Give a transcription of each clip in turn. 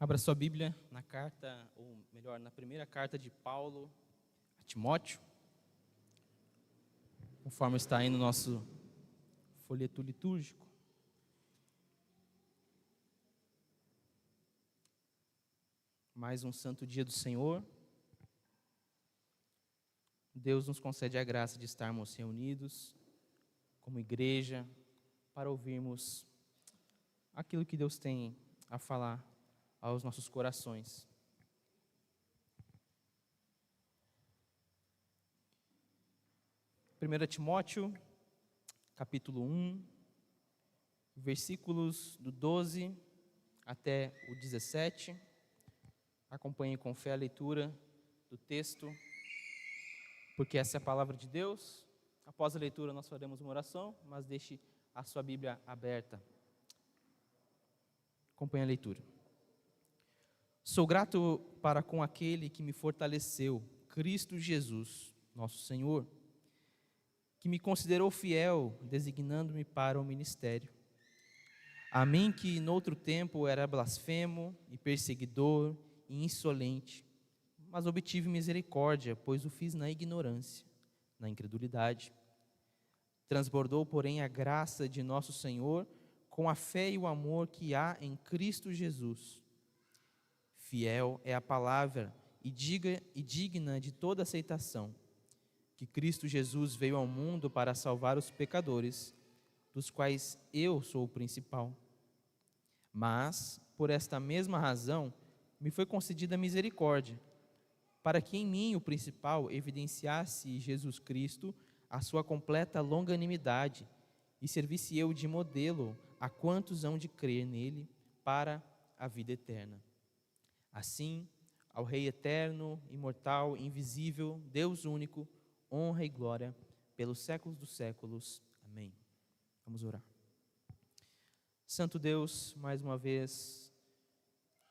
Abra sua Bíblia na carta, ou melhor, na primeira carta de Paulo a Timóteo, conforme está aí no nosso folheto litúrgico. Mais um santo dia do Senhor. Deus nos concede a graça de estarmos reunidos como igreja para ouvirmos aquilo que Deus tem a falar aos nossos corações. Primeira Timóteo, capítulo 1, versículos do 12 até o 17. Acompanhe com fé a leitura do texto, porque essa é a palavra de Deus. Após a leitura nós faremos uma oração, mas deixe a sua Bíblia aberta. Acompanhe a leitura. Sou grato para com aquele que me fortaleceu, Cristo Jesus, nosso Senhor, que me considerou fiel, designando-me para o ministério. A mim que noutro tempo era blasfemo e perseguidor e insolente, mas obtive misericórdia, pois o fiz na ignorância, na incredulidade. Transbordou, porém, a graça de nosso Senhor com a fé e o amor que há em Cristo Jesus. Fiel é a palavra e digna de toda aceitação, que Cristo Jesus veio ao mundo para salvar os pecadores, dos quais eu sou o principal. Mas, por esta mesma razão, me foi concedida misericórdia, para que em mim, o principal, evidenciasse Jesus Cristo a sua completa longanimidade e servisse eu de modelo a quantos hão de crer nele para a vida eterna. Assim, ao Rei eterno, imortal, invisível, Deus único, honra e glória pelos séculos dos séculos. Amém. Vamos orar. Santo Deus, mais uma vez,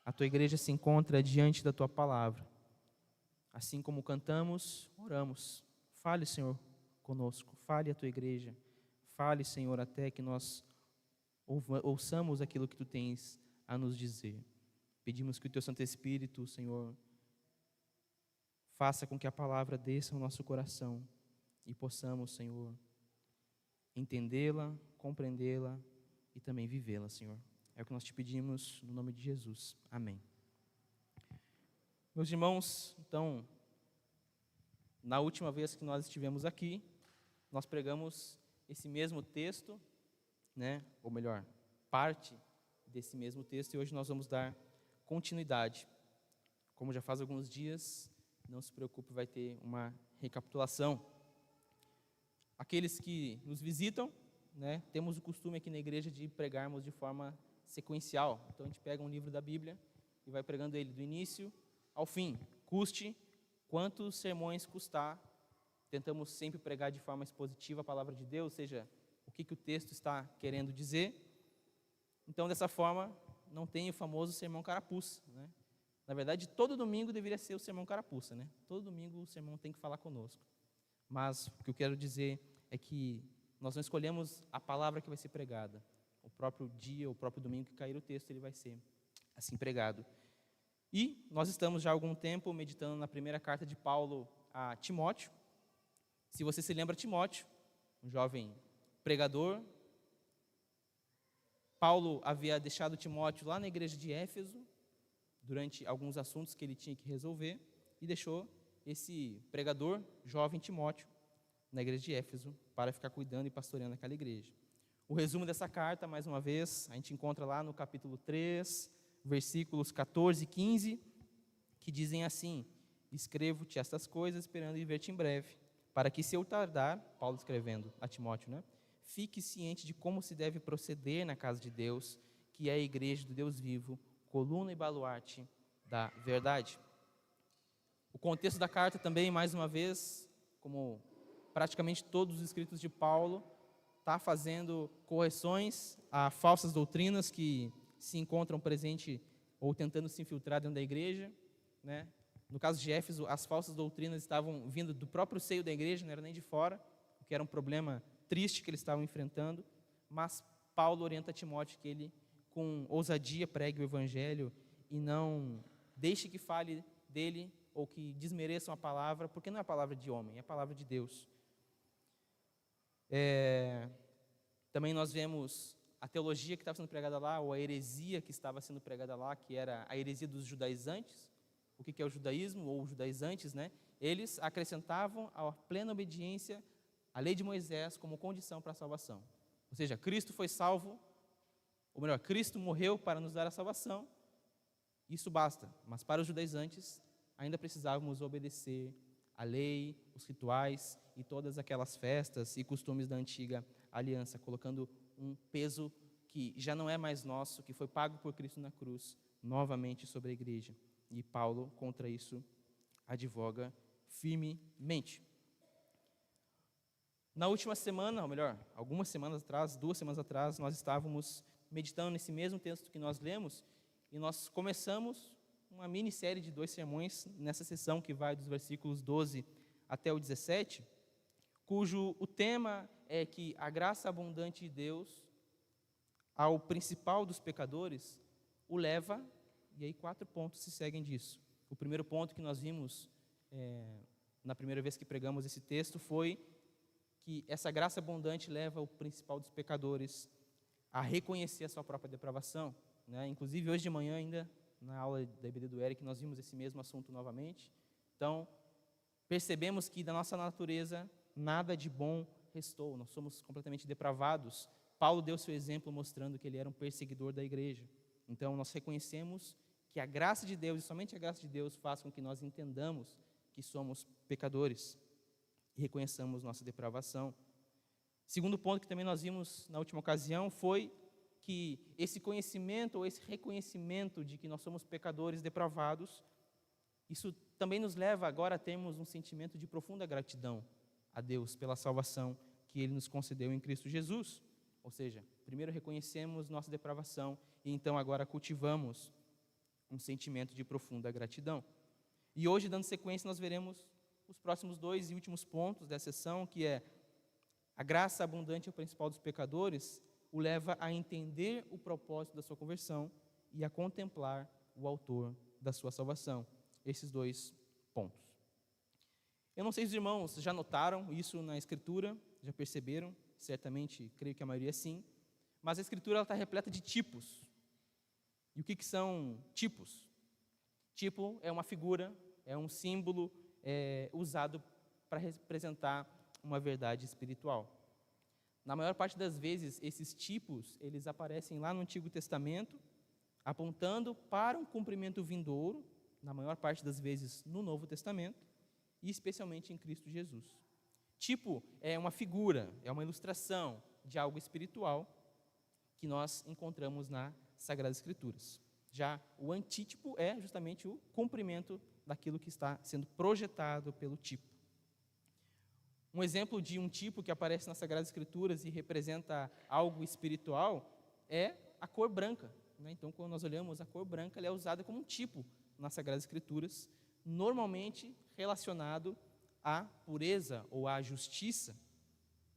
a tua igreja se encontra diante da tua palavra. Assim como cantamos, oramos. Fale, Senhor, conosco. Fale a tua igreja. Fale, Senhor, até que nós ouçamos aquilo que tu tens a nos dizer. Pedimos que o teu Santo Espírito, Senhor, faça com que a palavra desça ao nosso coração e possamos, Senhor, entendê-la, compreendê-la e também vivê-la, Senhor. É o que nós te pedimos no nome de Jesus. Amém. Meus irmãos, então, na última vez que nós estivemos aqui, nós pregamos esse mesmo texto, né? Ou melhor, parte desse mesmo texto, e hoje nós vamos dar continuidade. Como já faz alguns dias, não se preocupe, vai ter uma recapitulação. Aqueles que nos visitam, né, temos o costume aqui na igreja de pregarmos de forma sequencial. Então a gente pega um livro da Bíblia e vai pregando ele do início ao fim. Custe quantos sermões custar. Tentamos sempre pregar de forma expositiva a palavra de Deus, ou seja, o que o texto está querendo dizer. Então, dessa forma, não tem o famoso sermão carapuça, né? Na verdade, todo domingo deveria ser o sermão carapuça, né? Todo domingo o sermão tem que falar conosco. Mas o que eu quero dizer é que nós não escolhemos a palavra que vai ser pregada. O próprio dia, o próprio domingo que cair o texto, ele vai ser assim pregado. E nós estamos já há algum tempo meditando na primeira carta de Paulo a Timóteo. Se você se lembra, Timóteo, um jovem pregador, Paulo havia deixado Timóteo lá na igreja de Éfeso, durante alguns assuntos que ele tinha que resolver, e deixou esse pregador, jovem Timóteo, na igreja de Éfeso, para ficar cuidando e pastoreando aquela igreja. O resumo dessa carta, mais uma vez, a gente encontra lá no capítulo 3, versículos 14 e 15, que dizem assim: escrevo-te estas coisas, esperando ir ver-te em breve, para que, se eu tardar, Paulo escrevendo a Timóteo, né, fique ciente de como se deve proceder na casa de Deus, que é a igreja do Deus vivo, coluna e baluarte da verdade. O contexto da carta também, mais uma vez, como praticamente todos os escritos de Paulo, está fazendo correções a falsas doutrinas que se encontram presentes ou tentando se infiltrar dentro da igreja, né? No caso de Éfeso, as falsas doutrinas estavam vindo do próprio seio da igreja, não era nem de fora, o que era um problema triste que eles estavam enfrentando, mas Paulo orienta Timóteo que ele, com ousadia, pregue o evangelho e não deixe que fale dele ou que desmereçam a palavra, porque não é a palavra de homem, é a palavra de Deus. Também nós vemos a teologia que estava sendo pregada lá, ou a heresia que estava sendo pregada lá, que era a heresia dos judaizantes. O que é o judaísmo, ou os judaizantes, né? Eles acrescentavam a plena obediência à lei de Moisés como condição para a salvação. Ou seja, Cristo foi salvo, ou melhor, Cristo morreu para nos dar a salvação, isso basta. Mas para os judaizantes, ainda precisávamos obedecer a lei, os rituais e todas aquelas festas e costumes da antiga aliança, colocando um peso que já não é mais nosso, que foi pago por Cristo na cruz, novamente sobre a igreja. E Paulo, contra isso, advoga firmemente. Na última semana, ou melhor, algumas semanas atrás, 2 semanas atrás, nós estávamos meditando nesse mesmo texto que nós lemos, e nós começamos uma minissérie de 2 sermões nessa sessão que vai dos versículos 12 até o 17, cujo o tema é que a graça abundante de Deus ao principal dos pecadores o leva, e aí 4 pontos se seguem disso. O primeiro ponto que nós vimos na primeira vez que pregamos esse texto foi que essa graça abundante leva o principal dos pecadores a reconhecer a sua própria depravação, né? Inclusive hoje de manhã ainda, na aula da IBD do Eric, nós vimos esse mesmo assunto novamente. Então, percebemos que da nossa natureza nada de bom restou, nós somos completamente depravados. Paulo deu seu exemplo mostrando que ele era um perseguidor da igreja. Então, nós reconhecemos que a graça de Deus, e somente a graça de Deus, faz com que nós entendamos que somos pecadores e reconheçamos nossa depravação. Segundo ponto que também nós vimos na última ocasião foi que esse conhecimento ou esse reconhecimento de que nós somos pecadores depravados, isso também nos leva agora a termos um sentimento de profunda gratidão a Deus pela salvação que Ele nos concedeu em Cristo Jesus. Ou seja, primeiro reconhecemos nossa depravação e então agora cultivamos um sentimento de profunda gratidão. E hoje, dando sequência, nós veremos os próximos 2 e últimos pontos dessa sessão, que é a graça abundante ao principal dos pecadores, o leva a entender o propósito da sua conversão e a contemplar o autor da sua salvação. Esses 2 pontos. Eu não sei se os irmãos já notaram isso na Escritura, já perceberam, certamente, creio que a maioria sim, mas a Escritura está repleta de tipos. E o que são tipos? Tipo é uma figura, é um símbolo usado para representar uma verdade espiritual. Na maior parte das vezes, esses tipos, eles aparecem lá no Antigo Testamento, apontando para um cumprimento vindouro, na maior parte das vezes no Novo Testamento, e especialmente em Cristo Jesus. Tipo é uma figura, é uma ilustração de algo espiritual que nós encontramos nas Sagradas Escrituras. Já o antítipo é justamente o cumprimento daquilo que está sendo projetado pelo tipo. Um exemplo de um tipo que aparece nas Sagradas Escrituras e representa algo espiritual é a cor branca, né? Então, quando nós olhamos a cor branca, ela é usada como um tipo nas Sagradas Escrituras, normalmente relacionado à pureza ou à justiça.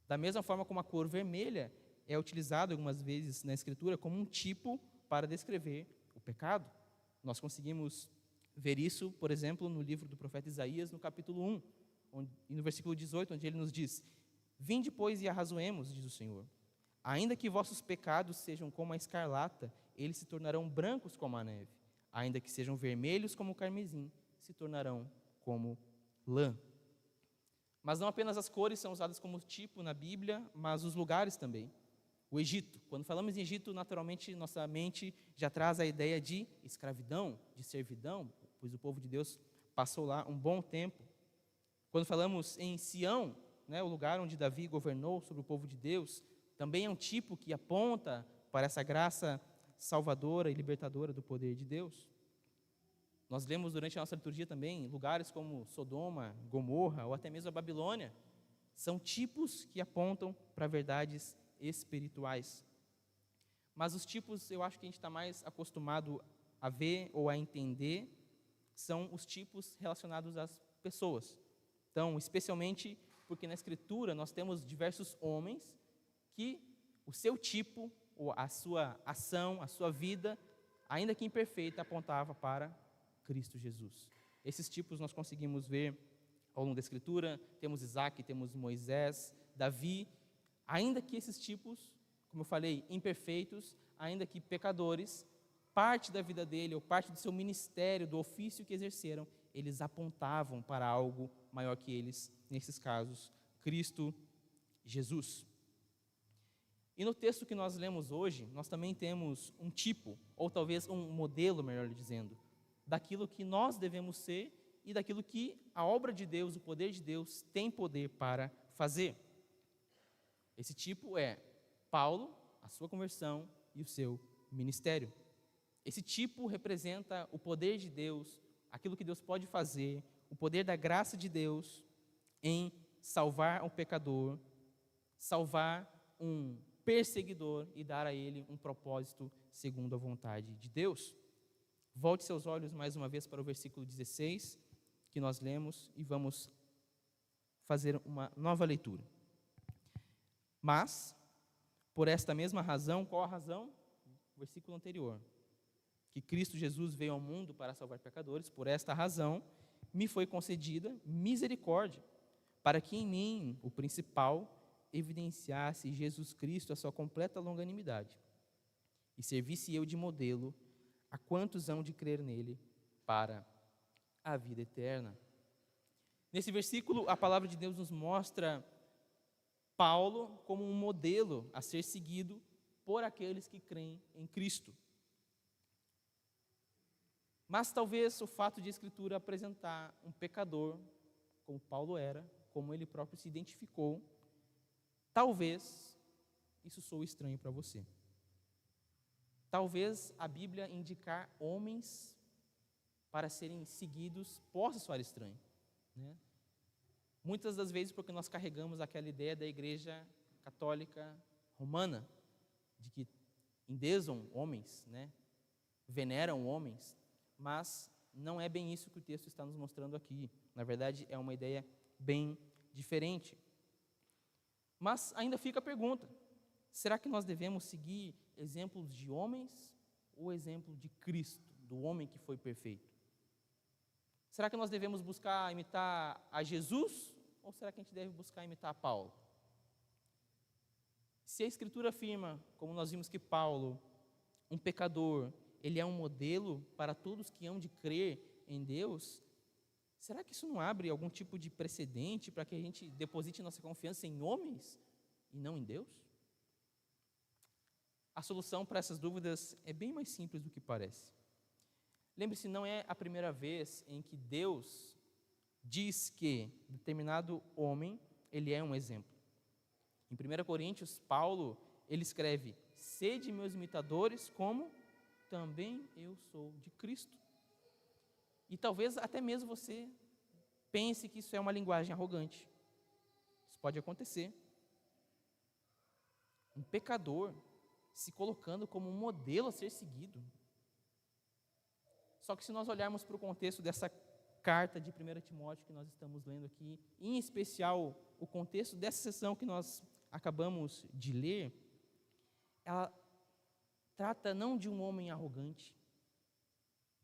Da mesma forma como a cor vermelha é utilizada algumas vezes na Escritura como um tipo para descrever o pecado. Nós conseguimos ver isso, por exemplo, no livro do profeta Isaías, no capítulo 1, e no versículo 18, onde ele nos diz: Vinde, pois, e arrazoemos, diz o Senhor. Ainda que vossos pecados sejam como a escarlata, eles se tornarão brancos como a neve. Ainda que sejam vermelhos como o carmesim, se tornarão como lã. Mas não apenas as cores são usadas como tipo na Bíblia, mas os lugares também. O Egito. Quando falamos em Egito, naturalmente, nossa mente já traz a ideia de escravidão, de servidão, pois o povo de Deus passou lá um bom tempo. Quando falamos em Sião, né, o lugar onde Davi governou sobre o povo de Deus, também é um tipo que aponta para essa graça salvadora e libertadora do poder de Deus. Nós lemos durante a nossa liturgia também lugares como Sodoma, Gomorra ou até mesmo a Babilônia. São tipos que apontam para verdades espirituais. Mas os tipos, eu acho que a gente está mais acostumado a ver ou a entender, são os tipos relacionados às pessoas. Então, especialmente porque na Escritura nós temos diversos homens que o seu tipo, ou a sua ação, a sua vida, ainda que imperfeita, apontava para Cristo Jesus. Esses tipos nós conseguimos ver ao longo da Escritura. Temos Isaac, temos Moisés, Davi. Ainda que esses tipos, como eu falei, imperfeitos, ainda que pecadores, parte da vida dele, ou parte do seu ministério, do ofício que exerceram, eles apontavam para algo maior que eles, nesses casos, Cristo Jesus. E no texto que nós lemos hoje, nós também temos um tipo, ou talvez um modelo, melhor dizendo, daquilo que nós devemos ser e daquilo que a obra de Deus, o poder de Deus, tem poder para fazer. Esse tipo é Paulo, a sua conversão e o seu ministério. Esse tipo representa o poder de Deus, aquilo que Deus pode fazer, o poder da graça de Deus em salvar um pecador, salvar um perseguidor e dar a ele um propósito segundo a vontade de Deus. Volte seus olhos mais uma vez para o versículo 16, que nós lemos, e vamos fazer uma nova leitura. Mas, por esta mesma razão, qual a razão? Versículo anterior. Que Cristo Jesus veio ao mundo para salvar pecadores, por esta razão me foi concedida misericórdia, para que em mim, o principal, evidenciasse Jesus Cristo a sua completa longanimidade, e servisse eu de modelo a quantos hão de crer nele para a vida eterna. Nesse versículo, a palavra de Deus nos mostra Paulo como um modelo a ser seguido por aqueles que creem em Cristo. Mas talvez o fato de a Escritura apresentar um pecador, como Paulo era, como ele próprio se identificou, talvez isso soe estranho para você. Talvez a Bíblia indicar homens para serem seguidos possa soar estranho, né? Muitas das vezes porque nós carregamos aquela ideia da Igreja Católica Romana, de que endeusam homens, né? Veneram homens, mas não é bem isso que o texto está nos mostrando aqui. Na verdade, é uma ideia bem diferente. Mas ainda fica a pergunta: será que nós devemos seguir exemplos de homens ou exemplo de Cristo, do homem que foi perfeito? Será que nós devemos buscar imitar a Jesus ou será que a gente deve buscar imitar a Paulo? Se a Escritura afirma, como nós vimos que Paulo, um pecador, ele é um modelo para todos que hão de crer em Deus, será que isso não abre algum tipo de precedente para que a gente deposite nossa confiança em homens e não em Deus? A solução para essas dúvidas é bem mais simples do que parece. Lembre-se, não é a primeira vez em que Deus diz que determinado homem, ele é um exemplo. Em 1 Coríntios, Paulo, ele escreve: sede meus imitadores, como também eu sou de Cristo. E talvez até mesmo você pense que isso é uma linguagem arrogante. Isso pode acontecer. Um pecador se colocando como um modelo a ser seguido. Só que se nós olharmos para o contexto dessa carta de 1 Timóteo que nós estamos lendo aqui, em especial o contexto dessa sessão que nós acabamos de ler, ela trata não de um homem arrogante.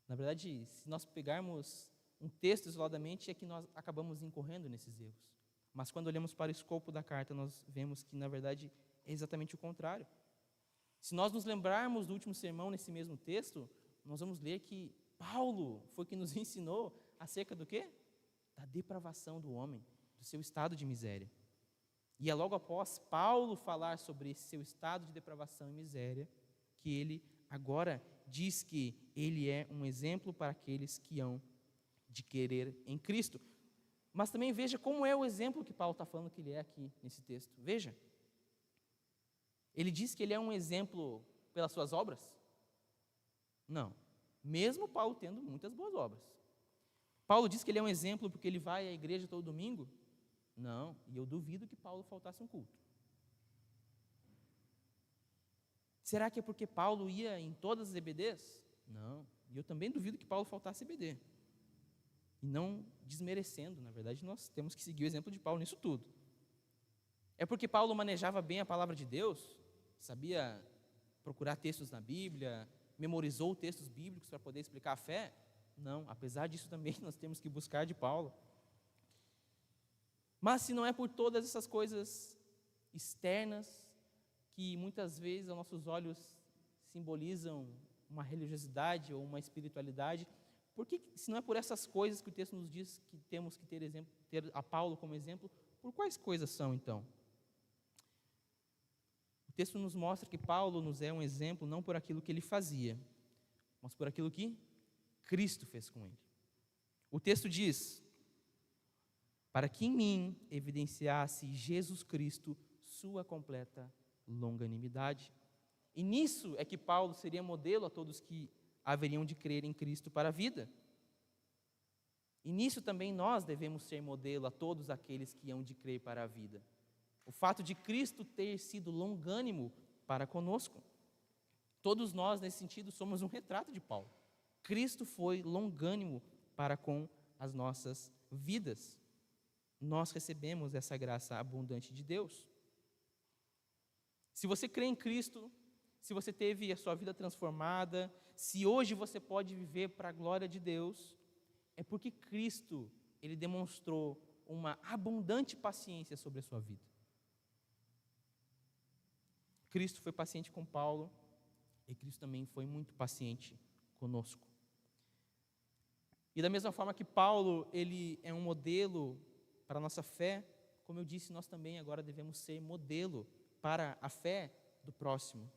Na verdade, se nós pegarmos um texto isoladamente, é que nós acabamos incorrendo nesses erros. Mas quando olhamos para o escopo da carta, nós vemos que, na verdade, é exatamente o contrário. Se nós nos lembrarmos do último sermão nesse mesmo texto, nós vamos ler que Paulo foi que nos ensinou acerca do quê? Da depravação do homem, do seu estado de miséria. E é logo após Paulo falar sobre esse seu estado de depravação e miséria, que ele agora diz que ele é um exemplo para aqueles que hão de querer em Cristo. Mas também veja como é o exemplo que Paulo está falando que ele é aqui nesse texto. Veja. Ele diz que ele é um exemplo pelas suas obras? Não. Mesmo Paulo tendo muitas boas obras. Paulo diz que ele é um exemplo porque ele vai à igreja todo domingo? Não. E eu duvido que Paulo faltasse um culto. Será que é porque Paulo ia em todas as EBDs? Não. E eu também duvido que Paulo faltasse EBD. E não desmerecendo, na verdade, nós temos que seguir o exemplo de Paulo nisso tudo. É porque Paulo manejava bem a palavra de Deus, sabia procurar textos na Bíblia, memorizou textos bíblicos para poder explicar a fé. Não, apesar disso também nós temos que buscar de Paulo. Mas se não é por todas essas coisas externas, que muitas vezes aos nossos olhos simbolizam uma religiosidade ou uma espiritualidade, se não é por essas coisas que o texto nos diz que temos que ter a Paulo como exemplo, por quais coisas são então? O texto nos mostra que Paulo nos é um exemplo não por aquilo que ele fazia, mas por aquilo que Cristo fez com ele. O texto diz: para que em mim evidenciasse Jesus Cristo sua completa longanimidade. E nisso é que Paulo seria modelo a todos que haveriam de crer em Cristo para a vida. E nisso também nós devemos ser modelo a todos aqueles que hão de crer para a vida. O fato de Cristo ter sido longânimo para conosco. Todos nós, nesse sentido, somos um retrato de Paulo. Cristo foi longânimo para com as nossas vidas. Nós recebemos essa graça abundante de Deus. Se você crê em Cristo, se você teve a sua vida transformada, se hoje você pode viver para a glória de Deus, é porque Cristo, ele demonstrou uma abundante paciência sobre a sua vida. Cristo foi paciente com Paulo e Cristo também foi muito paciente conosco. E da mesma forma que Paulo, ele é um modelo para a nossa fé, como eu disse, nós também agora devemos ser modelo para a fé do próximo.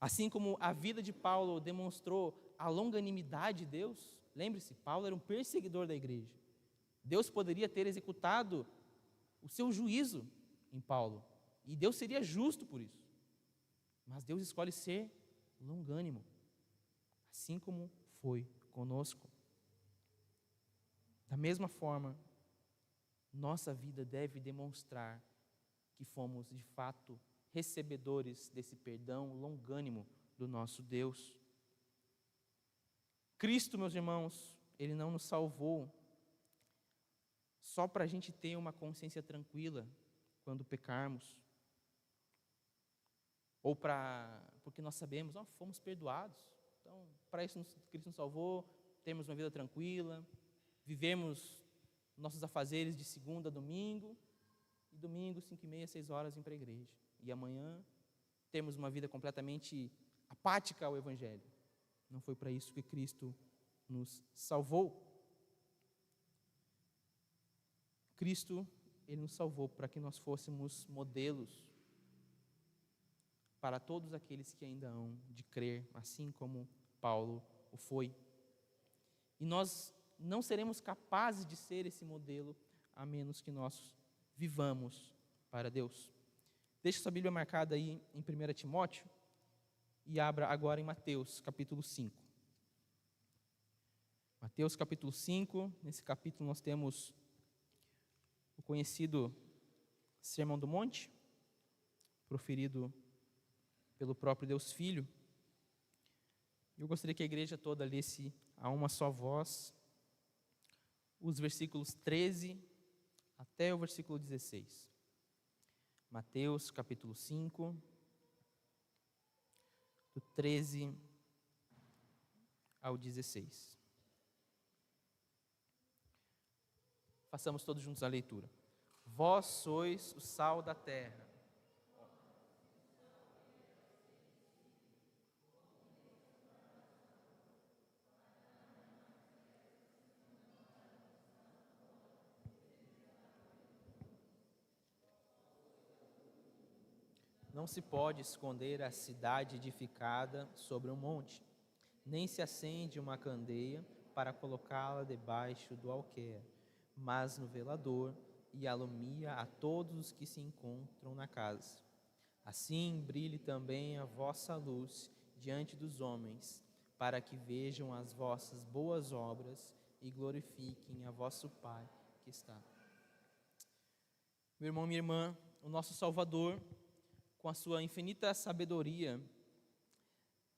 Assim como a vida de Paulo demonstrou a longanimidade de Deus, lembre-se, Paulo era um perseguidor da igreja. Deus poderia ter executado o seu juízo em Paulo, e Deus seria justo por isso. Mas Deus escolhe ser longânimo, assim como foi conosco. Da mesma forma, nossa vida deve demonstrar que fomos, de fato, recebedores desse perdão longânimo do nosso Deus. Cristo, meus irmãos, ele não nos salvou só para a gente ter uma consciência tranquila quando pecarmos, ou porque nós sabemos, fomos perdoados. Então, para isso Cristo nos salvou, temos uma vida tranquila, vivemos nossos afazeres de segunda a domingo, e domingo, 5h30, 6h, ir para a igreja. E amanhã, temos uma vida completamente apática ao Evangelho. Não foi para isso que Cristo nos salvou. Cristo, ele nos salvou para que nós fôssemos modelos para todos aqueles que ainda hão de crer, assim como Paulo o foi. E nós não seremos capazes de ser esse modelo, a menos que nós vivamos para Deus. Deixe sua Bíblia marcada aí em 1 Timóteo e abra agora em Mateus, capítulo 5. Mateus, capítulo 5, nesse capítulo nós temos o conhecido Sermão do Monte, proferido pelo próprio Deus Filho. Eu gostaria que a igreja toda lesse a uma só voz os versículos 13 até o versículo 16. Mateus, capítulo 5, do 13 ao 16. Façamos todos juntos a leitura. Vós sois o sal da terra. Não se pode esconder a cidade edificada sobre um monte, nem se acende uma candeia para colocá-la debaixo do alqueire, mas no velador, e alumia a todos os que se encontram na casa. Assim brilhe também a vossa luz diante dos homens, para que vejam as vossas boas obras e glorifiquem a vosso Pai que está. Meu irmão, minha irmã, o nosso Salvador, com a sua infinita sabedoria,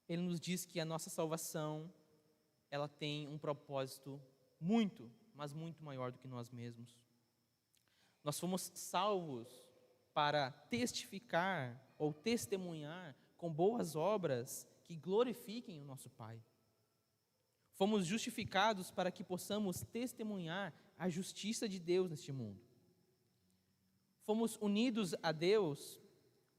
ele nos diz que a nossa salvação, ela tem um propósito muito, mas muito maior do que nós mesmos. Nós fomos salvos para testificar ou testemunhar com boas obras que glorifiquem o nosso Pai. Fomos justificados para que possamos testemunhar a justiça de Deus neste mundo. Fomos unidos a Deus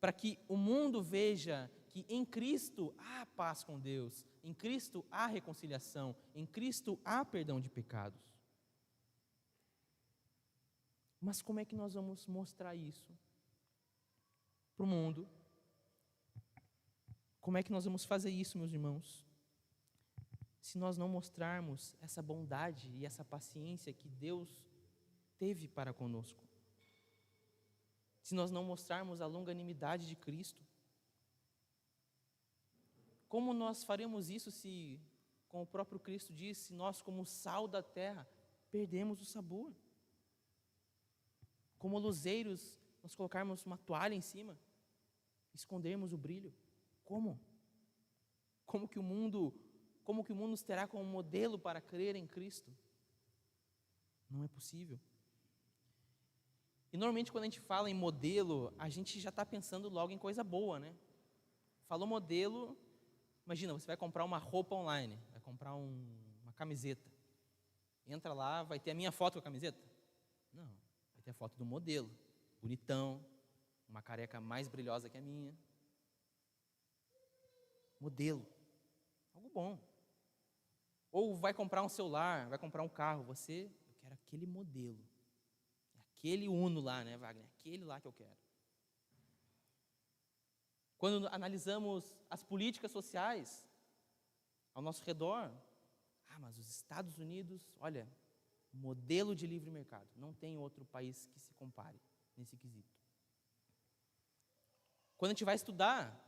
para que o mundo veja que em Cristo há paz com Deus, em Cristo há reconciliação, em Cristo há perdão de pecados. Mas como é que nós vamos mostrar isso para o mundo? Como é que nós vamos fazer isso, meus irmãos? Se nós não mostrarmos essa bondade e essa paciência que Deus teve para conosco. Se nós não mostrarmos a longanimidade de Cristo. Como nós faremos isso se, como o próprio Cristo disse, nós como sal da terra perdemos o sabor? Como luzeiros, nós colocarmos uma toalha em cima, escondermos o brilho? Como? Como que o mundo nos terá como modelo para crer em Cristo? Não é possível. E normalmente quando a gente fala em modelo, a gente já está pensando logo em coisa boa, né? Falou modelo, imagina, você vai comprar uma roupa online, vai comprar uma camiseta. Entra lá, vai ter a minha foto com a camiseta? Não, vai ter a foto do modelo, bonitão, uma careca mais brilhosa que a minha. Modelo, algo bom. Ou vai comprar um celular, vai comprar um carro, eu quero aquele modelo. Aquele Uno lá, né, Wagner? Aquele lá que eu quero. Quando analisamos as políticas sociais ao nosso redor, mas os Estados Unidos, olha, modelo de livre mercado. Não tem outro país que se compare nesse quesito. Quando a gente vai estudar,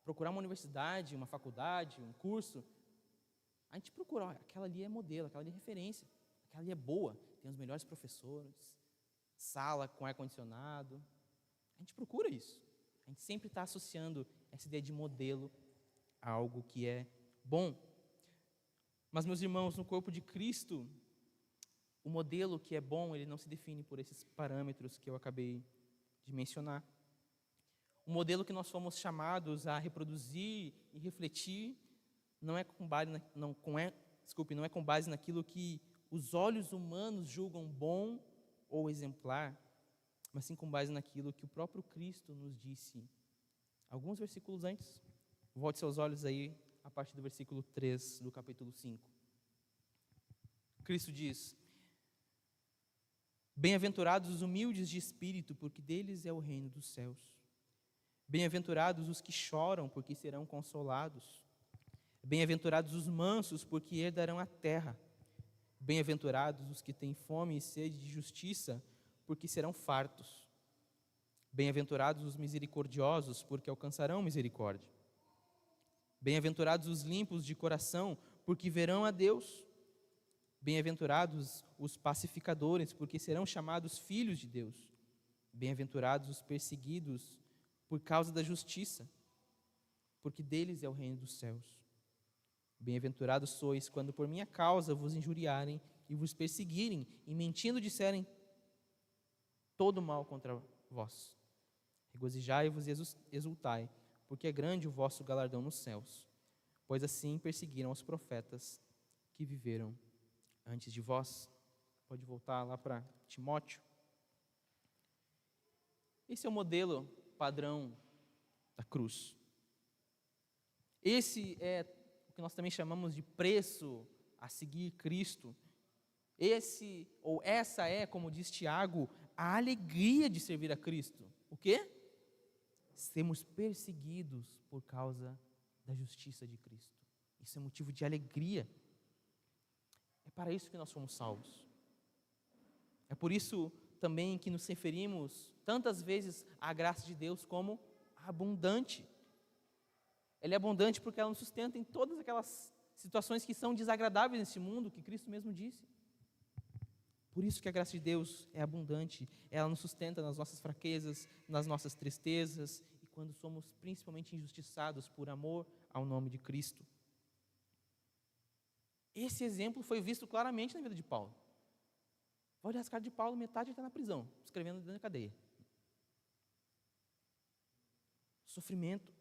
procurar uma universidade, uma faculdade, um curso, a gente procura, olha, aquela ali é modelo, aquela ali é referência, aquela ali é boa, tem os melhores professores, sala com ar-condicionado. A gente procura isso. A gente sempre está associando essa ideia de modelo a algo que é bom. Mas, meus irmãos, no corpo de Cristo, o modelo que é bom, ele não se define por esses parâmetros que eu acabei de mencionar. O modelo que nós fomos chamados a reproduzir e refletir não é com base naquilo que os olhos humanos julgam bom ou exemplar, mas sim com base naquilo que o próprio Cristo nos disse. Alguns versículos antes, volte seus olhos aí a partir do versículo 3 do capítulo 5. Cristo diz: bem-aventurados os humildes de espírito, porque deles é o reino dos céus. Bem-aventurados os que choram, porque serão consolados. Bem-aventurados os mansos, porque herdarão a terra. Bem-aventurados os que têm fome e sede de justiça, porque serão fartos. Bem-aventurados os misericordiosos, porque alcançarão misericórdia. Bem-aventurados os limpos de coração, porque verão a Deus. Bem-aventurados os pacificadores, porque serão chamados filhos de Deus. Bem-aventurados os perseguidos por causa da justiça, porque deles é o reino dos céus. Bem-aventurados sois quando por minha causa vos injuriarem e vos perseguirem, e mentindo disserem todo mal contra vós. Regozijai-vos e exultai, porque é grande o vosso galardão nos céus, pois assim perseguiram os profetas que viveram antes de vós. Pode voltar lá para Timóteo. Esse é o modelo padrão da cruz. Esse é o que nós também chamamos de preço a seguir Cristo. Essa é, como diz Tiago, a alegria de servir a Cristo. O quê? Sermos perseguidos por causa da justiça de Cristo. Isso é motivo de alegria. É para isso que nós fomos salvos. É por isso também que nos referimos tantas vezes à graça de Deus como abundante. Ela é abundante porque ela nos sustenta em todas aquelas situações que são desagradáveis nesse mundo, que Cristo mesmo disse. Por isso que a graça de Deus é abundante. Ela nos sustenta nas nossas fraquezas, nas nossas tristezas e quando somos principalmente injustiçados por amor ao nome de Cristo. Esse exemplo foi visto claramente na vida de Paulo. Olha as cartas de Paulo, metade está na prisão, escrevendo dentro da cadeia. Sofrimento.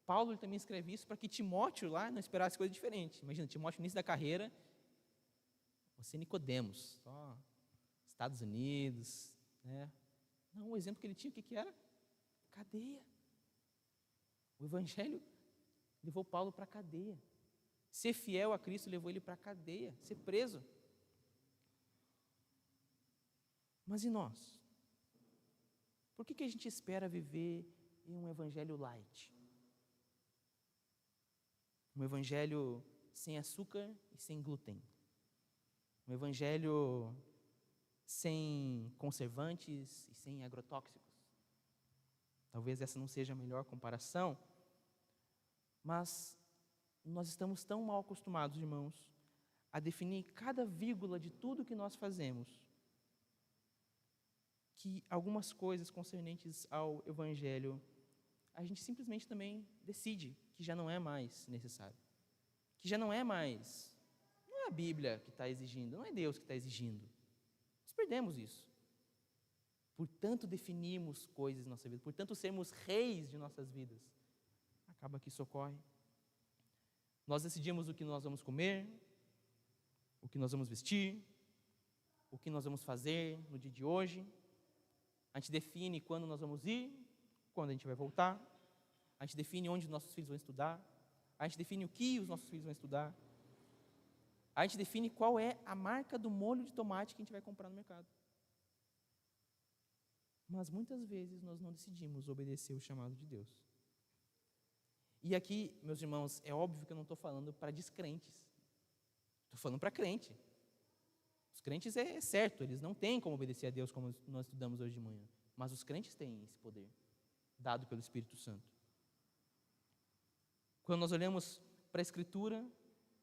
Paulo ele também escreve isso para que Timóteo lá não esperasse coisa diferente. Imagina, Timóteo no início da carreira, você Nicodemos, só Estados Unidos, né? Não, o exemplo que ele tinha, o que era? Cadeia. O evangelho levou Paulo para a cadeia. Ser fiel a Cristo levou ele para a cadeia, ser preso. Mas e nós? Por que a gente espera viver em um evangelho light? Um evangelho sem açúcar e sem glúten. Um evangelho sem conservantes e sem agrotóxicos. Talvez essa não seja a melhor comparação, mas nós estamos tão mal acostumados, irmãos, a definir cada vírgula de tudo que nós fazemos, que algumas coisas concernentes ao evangelho, a gente simplesmente também decide que já não é mais necessário. Que já não é mais, não é a Bíblia que está exigindo, não é Deus que está exigindo. Nós perdemos isso. Por tanto definirmos coisas em nossa vida, por tanto sermos reis de nossas vidas, acaba que isso ocorre. Nós decidimos o que nós vamos comer, o que nós vamos vestir, o que nós vamos fazer no dia de hoje. A gente define quando nós vamos ir, quando a gente vai voltar. A gente define onde os nossos filhos vão estudar. A gente define o que os nossos filhos vão estudar. A gente define qual é a marca do molho de tomate que a gente vai comprar no mercado. Mas muitas vezes nós não decidimos obedecer o chamado de Deus. E aqui, meus irmãos, é óbvio que eu não estou falando para descrentes. Estou falando para crente. Os crentes é certo, eles não têm como obedecer a Deus como nós estudamos hoje de manhã. Mas os crentes têm esse poder, dado pelo Espírito Santo. Quando nós olhamos para a Escritura,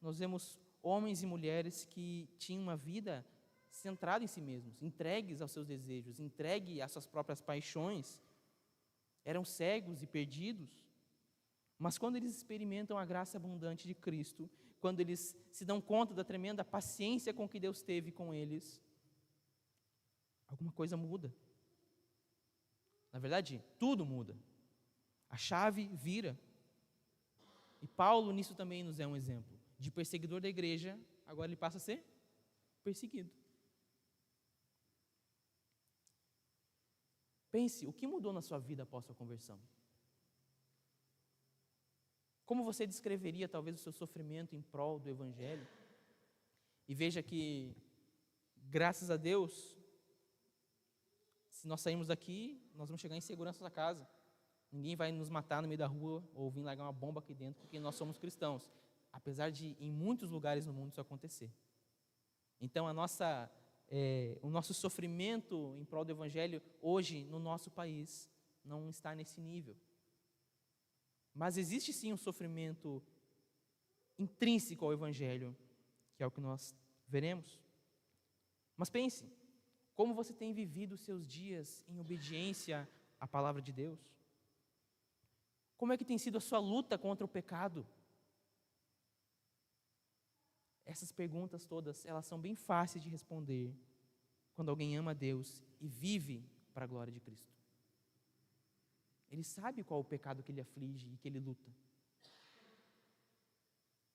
nós vemos homens e mulheres que tinham uma vida centrada em si mesmos, entregues aos seus desejos, entregues às suas próprias paixões. Eram cegos e perdidos. Mas quando eles experimentam a graça abundante de Cristo, quando eles se dão conta da tremenda paciência com que Deus teve com eles, alguma coisa muda. Na verdade, tudo muda. A chave vira. E Paulo nisso também nos é um exemplo. De perseguidor da igreja, agora ele passa a ser perseguido. Pense, o que mudou na sua vida após sua conversão? Como você descreveria talvez o seu sofrimento em prol do Evangelho? E veja que, graças a Deus, se nós sairmos daqui, nós vamos chegar em segurança à casa. Ninguém vai nos matar no meio da rua ou vir largar uma bomba aqui dentro, porque nós somos cristãos. Apesar de, em muitos lugares no mundo, isso acontecer. Então, o nosso sofrimento em prol do Evangelho, hoje, no nosso país, não está nesse nível. Mas existe sim um sofrimento intrínseco ao Evangelho, que é o que nós veremos. Mas pense, como você tem vivido os seus dias em obediência à palavra de Deus? Como é que tem sido a sua luta contra o pecado? Essas perguntas todas, elas são bem fáceis de responder quando alguém ama a Deus e vive para a glória de Cristo. Ele sabe qual é o pecado que ele aflige e que ele luta.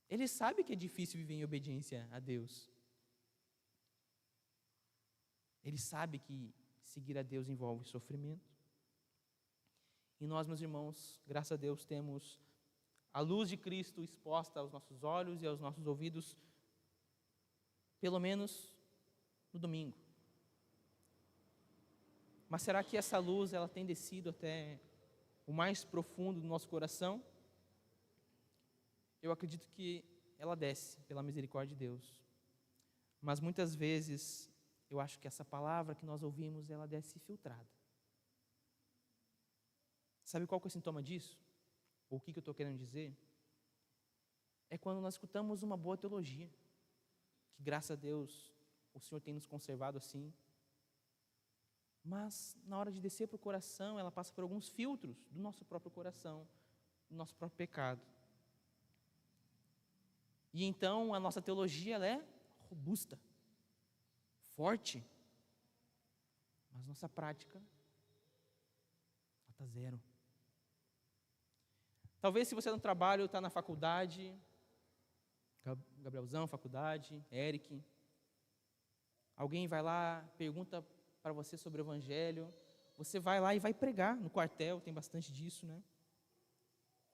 Ele sabe que é difícil viver em obediência a Deus. Ele sabe que seguir a Deus envolve sofrimento. E nós, meus irmãos, graças a Deus, temos a luz de Cristo exposta aos nossos olhos e aos nossos ouvidos, pelo menos no domingo. Mas será que essa luz ela tem descido até o mais profundo do nosso coração? Eu acredito que ela desce pela misericórdia de Deus. Mas muitas vezes eu acho que essa palavra que nós ouvimos, ela desce filtrada. Sabe qual que é o sintoma disso? Ou o que eu estou querendo dizer? É quando nós escutamos uma boa teologia, que graças a Deus o Senhor tem nos conservado assim. Mas na hora de descer para o coração, ela passa por alguns filtros do nosso próprio coração, do nosso próprio pecado. E então a nossa teologia ela é robusta, forte, mas nossa prática está zero. Talvez se você no trabalho está na faculdade, Gabrielzão, faculdade, Eric, alguém vai lá, pergunta para você sobre o Evangelho, você vai lá e vai pregar no quartel, tem bastante disso, né?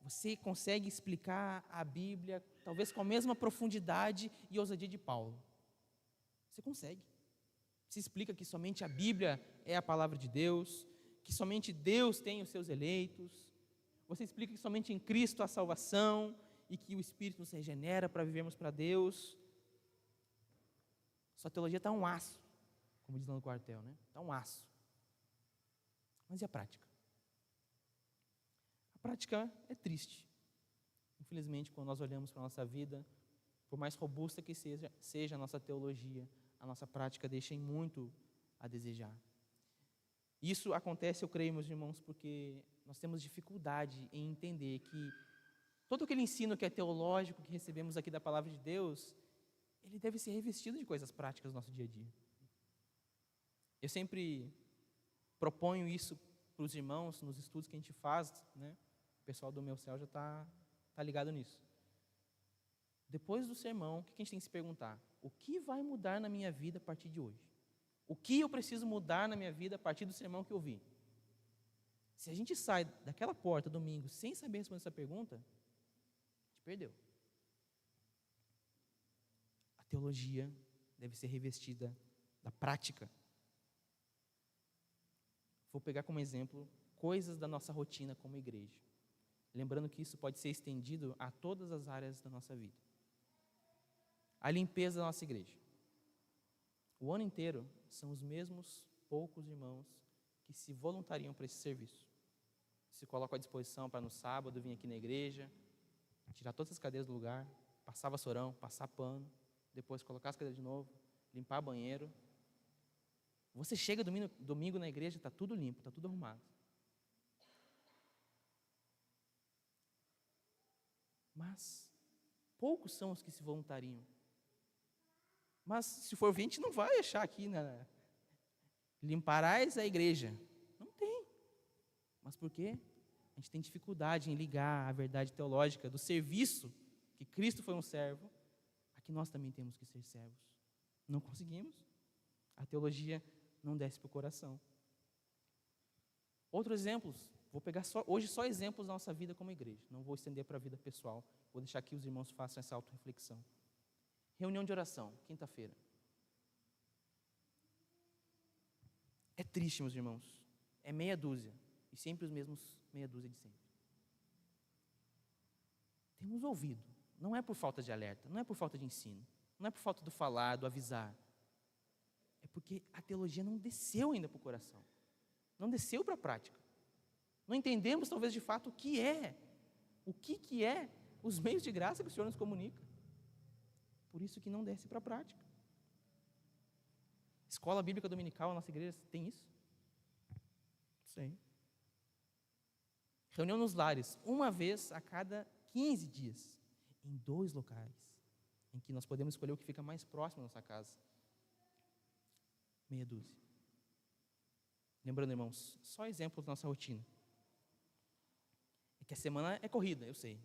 Você consegue explicar a Bíblia, talvez com a mesma profundidade e ousadia de Paulo. Você consegue. Você explica que somente a Bíblia é a palavra de Deus, que somente Deus tem os seus eleitos. Você explica que somente em Cristo há salvação e que o Espírito nos regenera para vivermos para Deus. Sua teologia está um aço, como diz lá no quartel, né? Está um aço. Mas e a prática? A prática é triste. Infelizmente, quando nós olhamos para a nossa vida, por mais robusta que seja a nossa teologia, a nossa prática deixa muito a desejar. Isso acontece, eu creio, meus irmãos, porque nós temos dificuldade em entender que todo aquele ensino que é teológico, que recebemos aqui da palavra de Deus, ele deve ser revestido de coisas práticas no nosso dia a dia. Eu sempre proponho isso para os irmãos, nos estudos que a gente faz, né? O pessoal do meu céu já está ligado nisso. Depois do sermão, o que a gente tem que se perguntar? O que vai mudar na minha vida a partir de hoje? O que eu preciso mudar na minha vida a partir do sermão que eu vi? Se a gente sai daquela porta domingo sem saber responder essa pergunta, a gente perdeu. A teologia deve ser revestida da prática. Vou pegar como exemplo coisas da nossa rotina como igreja. Lembrando que isso pode ser estendido a todas as áreas da nossa vida. A limpeza da nossa igreja. O ano inteiro são os mesmos poucos irmãos que se voluntariam para esse serviço. Se colocam à disposição para no sábado vir aqui na igreja, tirar todas as cadeiras do lugar, passar vassourão, passar pano, depois colocar as cadeiras de novo, limpar banheiro. Você chega domingo na igreja, está tudo limpo, está tudo arrumado. Mas poucos são os que se voluntariam. Mas se for 20, não vai achar aqui, né? Limparás a igreja. Não tem. Mas por quê? A gente tem dificuldade em ligar a verdade teológica do serviço, que Cristo foi um servo, a que nós também temos que ser servos. Não conseguimos. A teologia não desce para o coração. Outros exemplos, vou pegar hoje só exemplos da nossa vida como igreja. Não vou estender para a vida pessoal. Vou deixar que os irmãos façam essa autorreflexão. Reunião de oração, quinta-feira. É triste, meus irmãos. É meia dúzia. E sempre os mesmos meia dúzia de sempre. Temos ouvido. Não é por falta de alerta, não é por falta de ensino, não é por falta do falar, do avisar. É porque a teologia não desceu ainda para o coração. Não desceu para a prática. Não entendemos, talvez, de fato, o que é os meios de graça que o Senhor nos comunica. Por isso que não desce para a prática. Escola Bíblica Dominical, a nossa igreja tem isso? Sim. Reunião nos lares, uma vez a cada 15 dias, em 2 locais, em que nós podemos escolher o que fica mais próximo da nossa casa. Meia dúzia. Lembrando, irmãos, só exemplos da nossa rotina. É que a semana é corrida, eu sei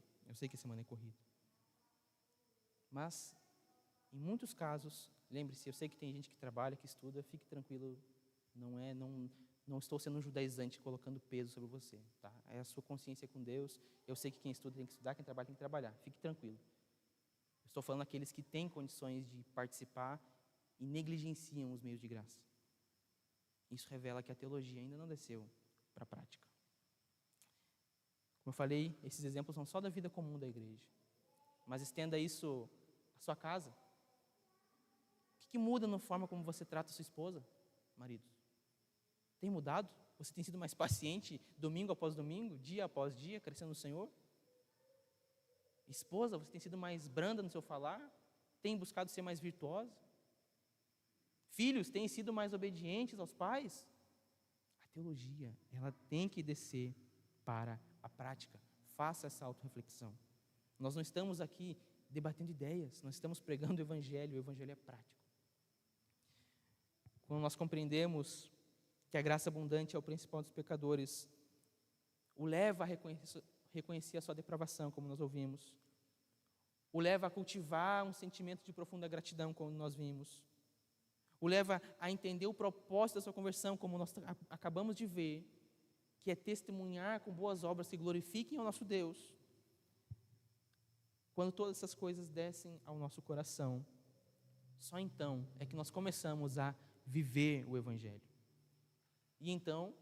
que a semana é corrida. Mas, em muitos casos, lembre-se, eu sei que tem gente que trabalha, que estuda, fique tranquilo, não estou sendo um judaizante colocando peso sobre você, tá? É a sua consciência com Deus, eu sei que quem estuda tem que estudar, quem trabalha tem que trabalhar, fique tranquilo. Eu estou falando daqueles que têm condições de participar e negligenciam os meios de graça. Isso revela que a teologia ainda não desceu para a prática. Como eu falei, esses exemplos são só da vida comum da igreja. Mas estenda isso à sua casa. O que muda na forma como você trata a sua esposa, maridos? Tem mudado? Você tem sido mais paciente domingo após domingo, dia após dia, crescendo no Senhor? Esposa, você tem sido mais branda no seu falar? Tem buscado ser mais virtuosa? Filhos, têm sido mais obedientes aos pais? A teologia, ela tem que descer para a prática. Faça essa autorreflexão. Nós não estamos aqui debatendo ideias, nós estamos pregando o Evangelho é prático. Quando nós compreendemos que a graça abundante é o principal dos pecadores, o leva a reconhecer a sua depravação, como nós ouvimos. O leva a cultivar um sentimento de profunda gratidão, como nós vimos. O leva a entender o propósito da sua conversão, como nós acabamos de ver, que é testemunhar com boas obras que glorifiquem ao nosso Deus. Quando todas essas coisas descem ao nosso coração, só então é que nós começamos a viver o Evangelho. E então,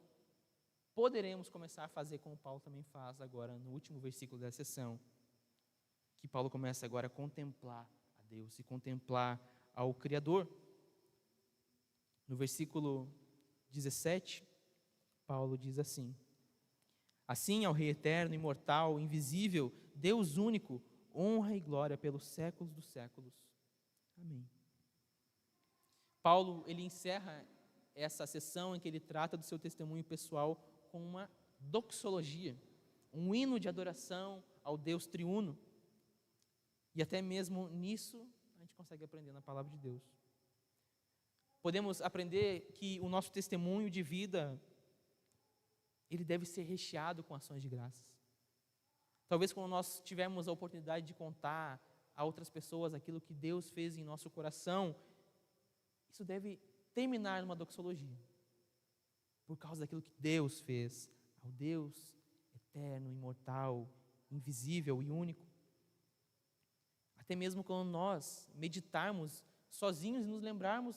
poderemos começar a fazer como Paulo também faz agora no último versículo da sessão, que Paulo começa agora a contemplar a Deus e contemplar ao Criador. No versículo 17, Paulo diz assim: assim ao Rei eterno, imortal, invisível, Deus único, honra e glória pelos séculos dos séculos. Amém. Paulo, ele encerra essa sessão em que ele trata do seu testemunho pessoal com uma doxologia, um hino de adoração ao Deus triuno. E até mesmo nisso a gente consegue aprender na palavra de Deus. Podemos aprender que o nosso testemunho de vida, ele deve ser recheado com ações de graças. Talvez quando nós tivermos a oportunidade de contar a outras pessoas aquilo que Deus fez em nosso coração, isso deve terminar numa doxologia, por causa daquilo que Deus fez ao Deus eterno, imortal, invisível e único. Até mesmo quando nós meditarmos sozinhos e nos lembrarmos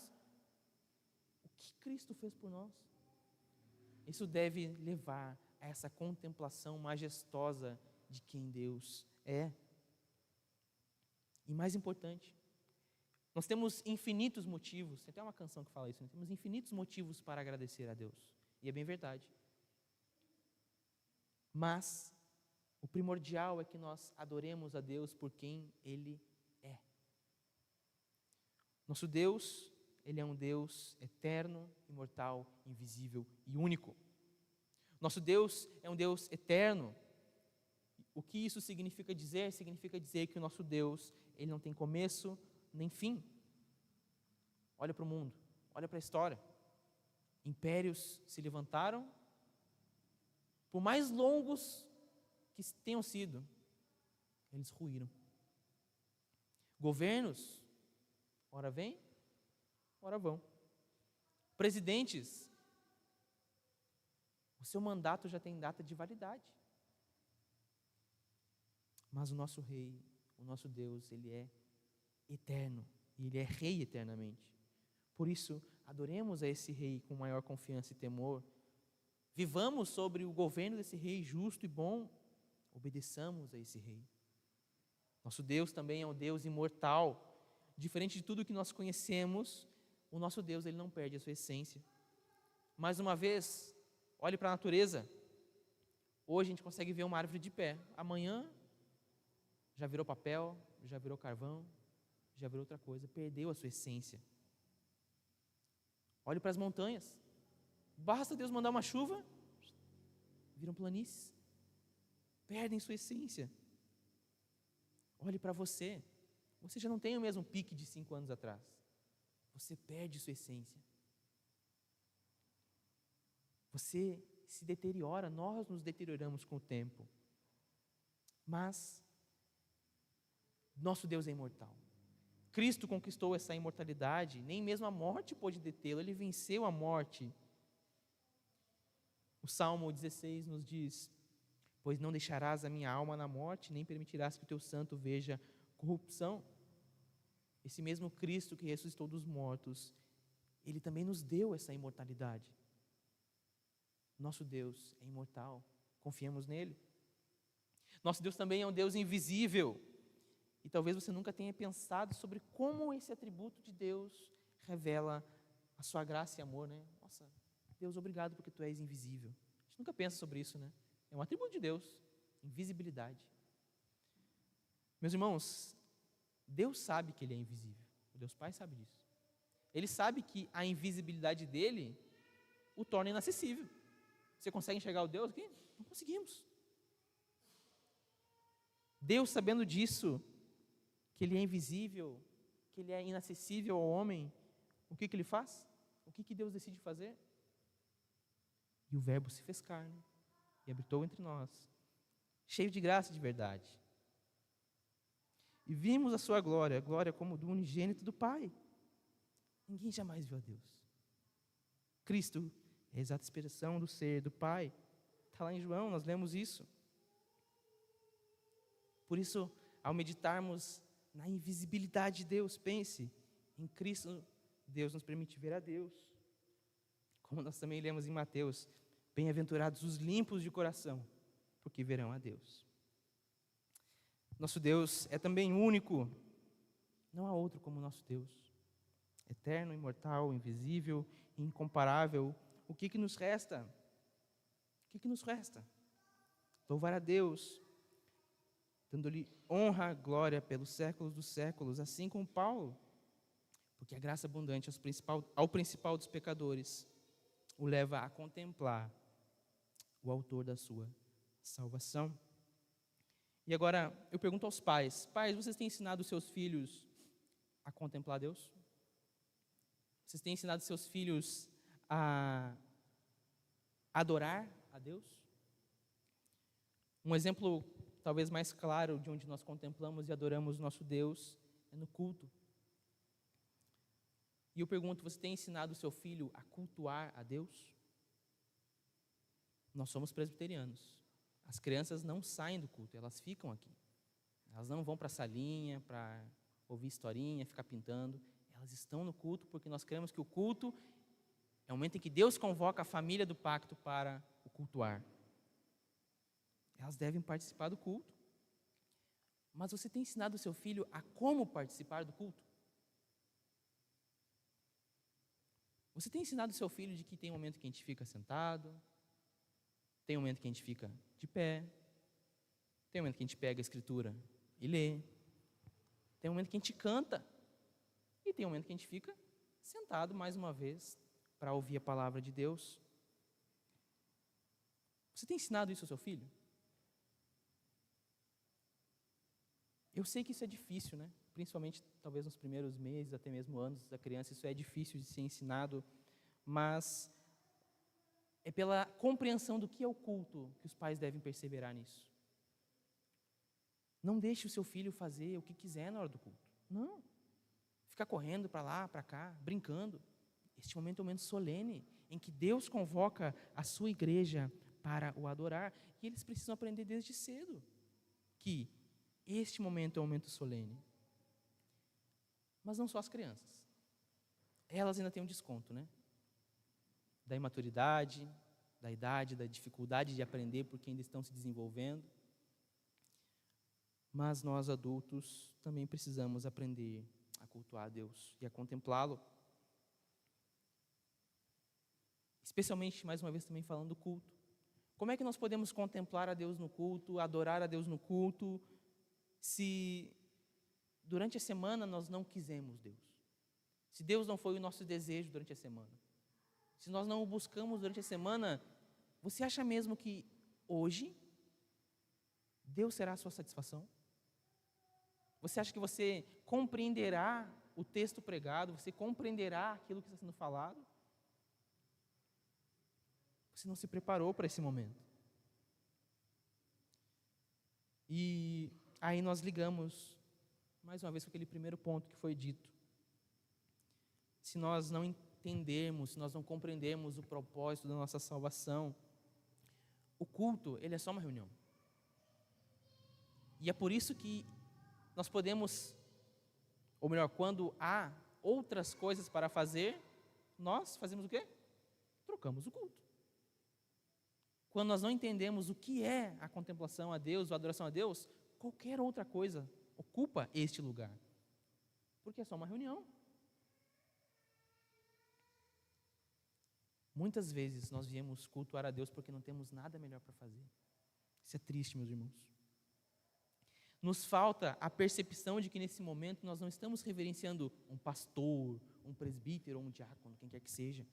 o que Cristo fez por nós, isso deve levar a essa contemplação majestosa de quem Deus é. E mais importante, nós temos infinitos motivos, tem até uma canção que fala isso, nós temos infinitos motivos para agradecer a Deus, e é bem verdade. Mas o primordial é que nós adoremos a Deus por quem Ele é. Nosso Deus, Ele é um Deus eterno, imortal, invisível e único. Nosso Deus é um Deus eterno. O que isso significa dizer? Significa dizer que o nosso Deus, Ele não tem começo nem fim. Olha para o mundo, olha para a história. Impérios se levantaram, por mais longos que tenham sido, eles ruíram. Governos, ora vêm, ora vão. Presidentes, o seu mandato já tem data de validade. Mas o nosso Rei, o nosso Deus, Ele é eterno e Ele é Rei eternamente. Por isso, adoremos a esse Rei com maior confiança e temor. Vivamos sobre o governo desse Rei justo e bom. Obedeçamos a esse Rei. Nosso Deus também é um Deus imortal. Diferente de tudo que nós conhecemos, o nosso Deus, Ele não perde a sua essência. Mais uma vez, olhe para a natureza. Hoje a gente consegue ver uma árvore de pé. Amanhã já virou papel, já virou carvão, já virou outra coisa, perdeu a sua essência. Olhe para as montanhas. Basta Deus mandar uma chuva, viram planícies. Perdem sua essência. Olhe para você. Você já não tem o mesmo pique de 5 anos atrás. Você perde sua essência. Você se deteriora, nós nos deterioramos com o tempo. Mas nosso Deus é imortal. Cristo conquistou essa imortalidade, nem mesmo a morte pôde detê-lo, Ele venceu a morte. O Salmo 16 nos diz: pois não deixarás a minha alma na morte, nem permitirás que o teu santo veja corrupção. Esse mesmo Cristo que ressuscitou dos mortos, Ele também nos deu essa imortalidade. Nosso Deus é imortal, confiemos nele. Nosso Deus também é um Deus invisível. E talvez você nunca tenha pensado sobre como esse atributo de Deus revela a sua graça e amor, né? Nossa, Deus, obrigado porque Tu és invisível. A gente nunca pensa sobre isso, né? É um atributo de Deus, invisibilidade. Meus irmãos, Deus sabe que Ele é invisível. O Deus Pai sabe disso. Ele sabe que a invisibilidade dEle o torna inacessível. Você consegue enxergar o Deus aqui? Não conseguimos. Deus, sabendo disso, que Ele é invisível, que Ele é inacessível ao homem, o que Ele faz? O que Deus decide fazer? E o Verbo se fez carne e habitou entre nós. cheio de graça e de verdade. E vimos a sua glória, a glória como do unigênito do Pai. Ninguém jamais viu a Deus. Cristo é a exata expressão do ser do Pai. Está lá em João, nós lemos isso. Por isso, ao meditarmos na invisibilidade de Deus, pense, em Cristo, Deus nos permite ver a Deus. Como nós também lemos em Mateus, bem-aventurados os limpos de coração, porque verão a Deus. Nosso Deus é também único, não há outro como nosso Deus. Eterno, imortal, invisível, incomparável. O que nos resta? O que nos resta? Louvar a Deus, dando-lhe honra, glória pelos séculos dos séculos, assim como Paulo, porque a graça abundante ao principal dos pecadores o leva a contemplar o autor da sua salvação. E agora, eu pergunto aos pais: pais, vocês têm ensinado os seus filhos a contemplar Deus? Vocês têm ensinado seus filhos a adorar a Deus? Um exemplo talvez mais claro de onde nós contemplamos e adoramos o nosso Deus é no culto. E eu pergunto, você tem ensinado o seu filho a cultuar a Deus? Nós somos presbiterianos. As crianças não saem do culto, elas ficam aqui. Elas não vão para a salinha, para ouvir historinha, ficar pintando. Elas estão no culto porque nós cremos que o culto é o momento em que Deus convoca a família do pacto para o cultuar. Elas devem participar do culto. Mas você tem ensinado o seu filho a como participar do culto? Você tem ensinado o seu filho de que tem um momento que a gente fica sentado, tem um momento que a gente fica de pé, tem um momento que a gente pega a escritura e lê, tem um momento que a gente canta, e tem um momento que a gente fica sentado mais uma vez para ouvir a palavra de Deus. Você tem ensinado isso ao seu filho? Eu sei que isso é difícil, né? Principalmente talvez nos primeiros meses, até mesmo anos da criança, isso é difícil de ser ensinado, mas é pela compreensão do que é o culto que os pais devem perseverar nisso. Não deixe o seu filho fazer o que quiser na hora do culto. Não. Ficar correndo para lá, para cá, brincando. Este momento é um momento solene, em que Deus convoca a sua igreja para o adorar, e eles precisam aprender desde cedo que este momento é um momento solene. Mas não só as crianças. Elas ainda têm um desconto, né? Da imaturidade, da idade, da dificuldade de aprender porque ainda estão se desenvolvendo. Mas nós adultos também precisamos aprender a cultuar a Deus e a contemplá-lo. Especialmente, mais uma vez, também falando do culto. Como é que nós podemos contemplar a Deus no culto, adorar a Deus no culto, se durante a semana nós não quisemos Deus? Se Deus não foi o nosso desejo durante a semana? Se nós não o buscamos durante a semana, você acha mesmo que hoje Deus será a sua satisfação? Você acha que você compreenderá o texto pregado? Você compreenderá aquilo que está sendo falado? Você não se preparou para esse momento. E aí nós ligamos, mais uma vez, com aquele primeiro ponto que foi dito. Se nós não entendermos, se nós não compreendermos o propósito da nossa salvação, o culto, ele é só uma reunião. E é por isso que nós podemos, ou melhor, quando há outras coisas para fazer, nós fazemos o quê? Trocamos o culto. Quando nós não entendemos o que é a contemplação a Deus, a adoração a Deus, qualquer outra coisa ocupa este lugar. Porque é só uma reunião. Muitas vezes nós viemos cultuar a Deus porque não temos nada melhor para fazer. Isso é triste, meus irmãos. Nos falta a percepção de que nesse momento nós não estamos reverenciando um pastor, um presbítero ou um diácono, quem quer que seja.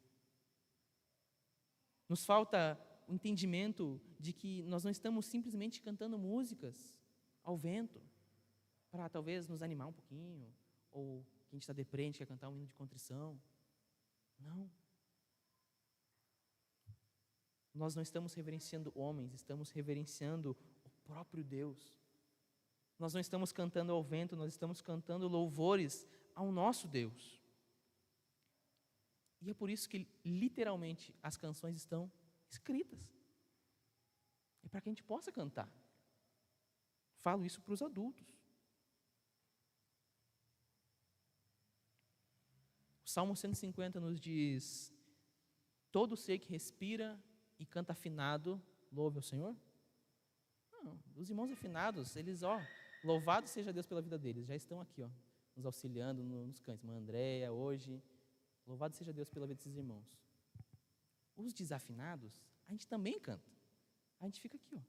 Nos falta o entendimento de que nós não estamos simplesmente cantando músicas ao vento, para talvez nos animar um pouquinho, ou que a gente está deprê, a gente quer cantar um hino de contrição. Não. Nós não estamos reverenciando homens, estamos reverenciando o próprio Deus. Nós não estamos cantando ao vento, nós estamos cantando louvores ao nosso Deus. E é por isso que, literalmente, as canções estão escritas. É para que a gente possa cantar. Falo isso para os adultos. O Salmo 150 nos diz: todo ser que respira e canta afinado, louve ao Senhor. Não, os irmãos afinados, eles, louvado seja Deus pela vida deles, já estão aqui, nos auxiliando nos cantos. Irmã Andréia, hoje, louvado seja Deus pela vida desses irmãos. Os desafinados, a gente também canta. A gente fica aqui,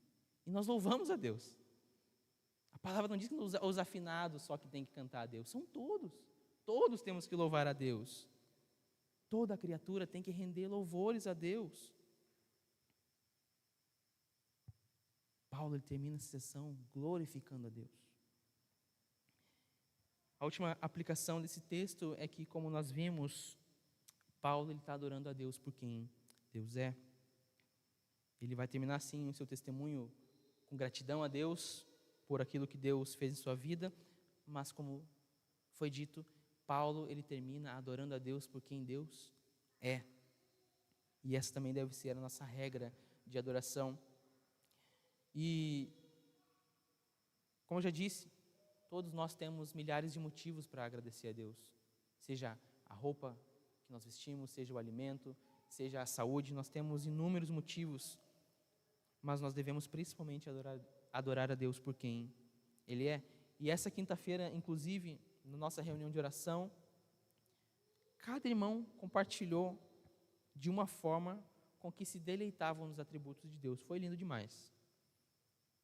e nós louvamos a Deus. A palavra não diz que os afinados só que tem que cantar a Deus, são todos. Todos temos que louvar a Deus. Toda criatura tem que render louvores a Deus. Paulo ele termina a sessão glorificando a Deus. A última aplicação desse texto é que, como nós vimos, Paulo está adorando a Deus por quem Deus é. Ele vai terminar assim o seu testemunho com gratidão a Deus por aquilo que Deus fez em sua vida, mas como foi dito, Paulo ele termina adorando a Deus por quem Deus é. E essa também deve ser a nossa regra de adoração. E, como eu já disse, todos nós temos milhares de motivos para agradecer a Deus. Seja a roupa que nós vestimos, seja o alimento, seja a saúde, nós temos inúmeros motivos. Mas nós devemos principalmente adorar a Deus por quem Ele é. E essa quinta-feira, inclusive, na nossa reunião de oração, cada irmão compartilhou de uma forma com que se deleitavam nos atributos de Deus. Foi lindo demais.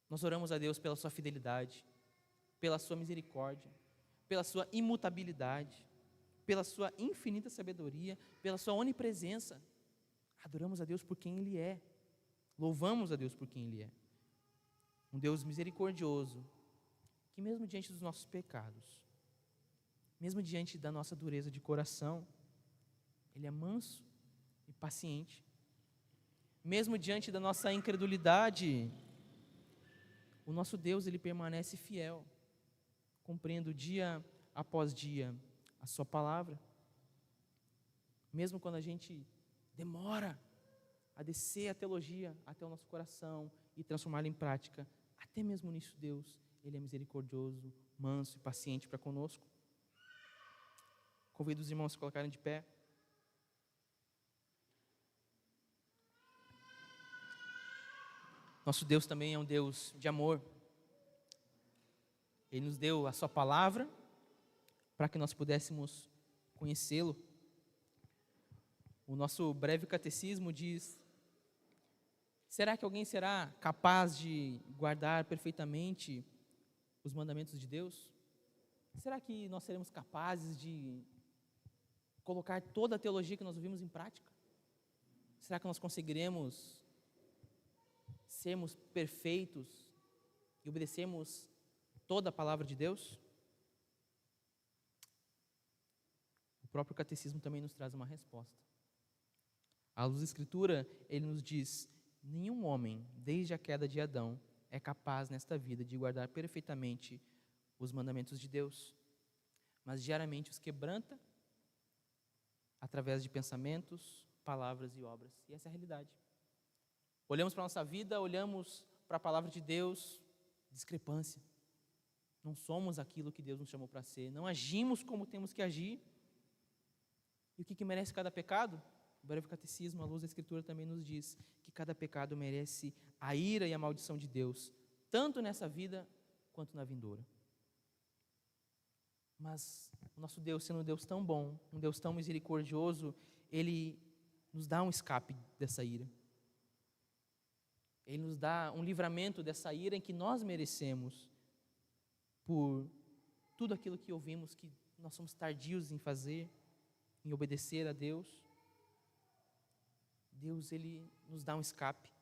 Nós oramos a Deus pela sua fidelidade, pela sua misericórdia, pela sua imutabilidade, pela sua infinita sabedoria, pela sua onipresença. Adoramos a Deus por quem Ele é. Louvamos a Deus por quem Ele é. Um Deus misericordioso, que mesmo diante dos nossos pecados, mesmo diante da nossa dureza de coração, Ele é manso e paciente. Mesmo diante da nossa incredulidade, o nosso Deus, Ele permanece fiel, cumprindo dia após dia a sua palavra. Mesmo quando a gente demora a descer a teologia até o nosso coração e transformá-la em prática, até mesmo nisso Deus, Ele é misericordioso, manso e paciente para conosco. Convido os irmãos a se colocarem de pé. Nosso Deus também é um Deus de amor. Ele nos deu a sua palavra para que nós pudéssemos conhecê-lo. O nosso breve catecismo diz: será que alguém será capaz de guardar perfeitamente os mandamentos de Deus? Será que nós seremos capazes de colocar toda a teologia que nós ouvimos em prática? Será que nós conseguiremos sermos perfeitos e obedecermos toda a palavra de Deus? O próprio catecismo também nos traz uma resposta. À luz da Escritura, ele nos diz: nenhum homem, desde a queda de Adão, é capaz nesta vida de guardar perfeitamente os mandamentos de Deus, mas diariamente os quebranta através de pensamentos, palavras e obras. E essa é a realidade. Olhamos para a nossa vida, olhamos para a palavra de Deus, discrepância. Não somos aquilo que Deus nos chamou para ser, não agimos como temos que agir. E o que merece cada pecado? O breve catecismo, à luz da Escritura, também nos diz que cada pecado merece a ira e a maldição de Deus, tanto nessa vida quanto na vindoura. Mas o nosso Deus, sendo um Deus tão bom, um Deus tão misericordioso, Ele nos dá um escape dessa ira. Ele nos dá um livramento dessa ira em que nós merecemos por tudo aquilo que ouvimos que nós somos tardios em fazer, em obedecer a Deus. Deus, Ele nos dá um escape.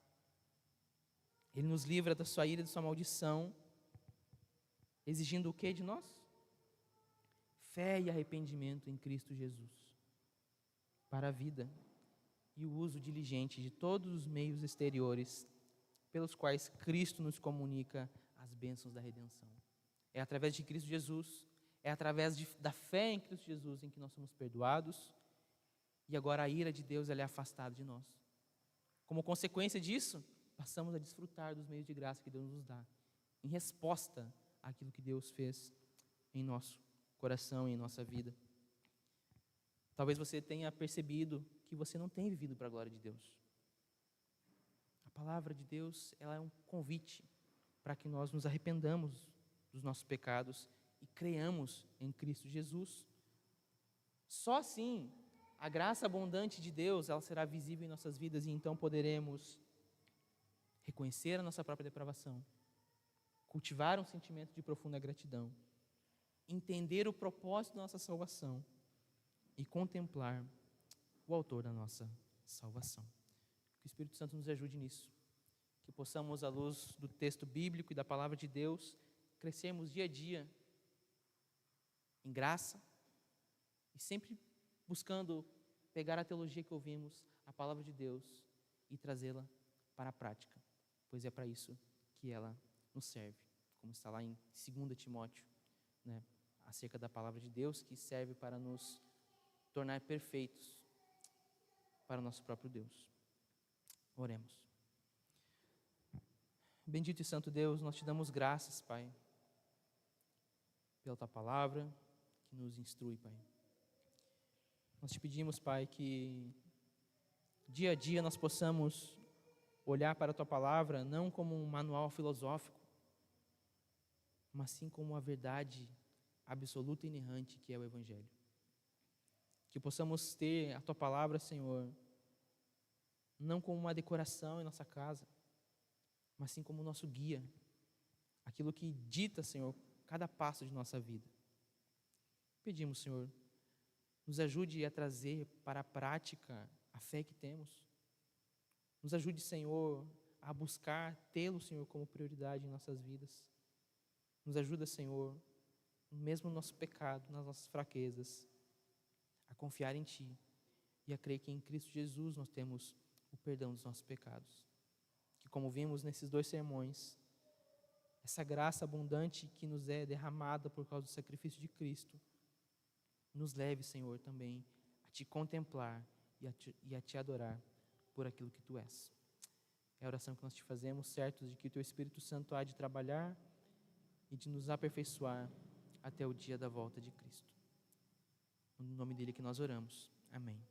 Ele nos livra da sua ira e da sua maldição, exigindo o que de nós? Fé e arrependimento em Cristo Jesus, para a vida e o uso diligente de todos os meios exteriores pelos quais Cristo nos comunica as bênçãos da redenção. É através de Cristo Jesus, é através da fé em Cristo Jesus em que nós somos perdoados, e agora a ira de Deus ela é afastada de nós. Como consequência disso, passamos a desfrutar dos meios de graça que Deus nos dá, em resposta àquilo que Deus fez em nosso coração e em nossa vida. Talvez você tenha percebido que você não tem vivido para a glória de Deus. A palavra de Deus, ela é um convite para que nós nos arrependamos dos nossos pecados e creiamos em Cristo Jesus. Só assim, a graça abundante de Deus, ela será visível em nossas vidas e então poderemos reconhecer a nossa própria depravação, cultivar um sentimento de profunda gratidão, entender o propósito da nossa salvação e contemplar o autor da nossa salvação. Que o Espírito Santo nos ajude nisso, que possamos, à luz do texto bíblico e da palavra de Deus, crescermos dia a dia em graça e sempre buscando pegar a teologia que ouvimos, a palavra de Deus, e trazê-la para a prática, pois é para isso que ela nos serve, como está lá em 2 Timóteo, né, acerca da palavra de Deus, que serve para nos tornar perfeitos para o nosso próprio Deus. Oremos. Bendito e santo Deus, nós te damos graças, Pai, pela tua palavra que nos instrui, Pai. Nós te pedimos, Pai, que dia a dia nós possamos olhar para a tua palavra não como um manual filosófico, mas sim como uma verdade absoluta e inerrante que é o Evangelho. Que possamos ter a tua palavra, Senhor, não como uma decoração em nossa casa, mas sim como nosso guia, aquilo que dita, Senhor, cada passo de nossa vida. Pedimos, Senhor, nos ajude a trazer para a prática a fé que temos. Nos ajude, Senhor, a buscar tê-lo, Senhor, como prioridade em nossas vidas. Nos ajuda, Senhor, mesmo no nosso pecado, nas nossas fraquezas, a confiar em Ti e a crer que em Cristo Jesus nós temos o perdão dos nossos pecados. Que, como vimos nesses 2 sermões, essa graça abundante que nos é derramada por causa do sacrifício de Cristo, nos leve, Senhor, também a Te contemplar e a Te adorar por aquilo que Tu és. É a oração que nós Te fazemos, certos de que o Teu Espírito Santo há de trabalhar e de nos aperfeiçoar até o dia da volta de Cristo. No nome dEle que nós oramos. Amém.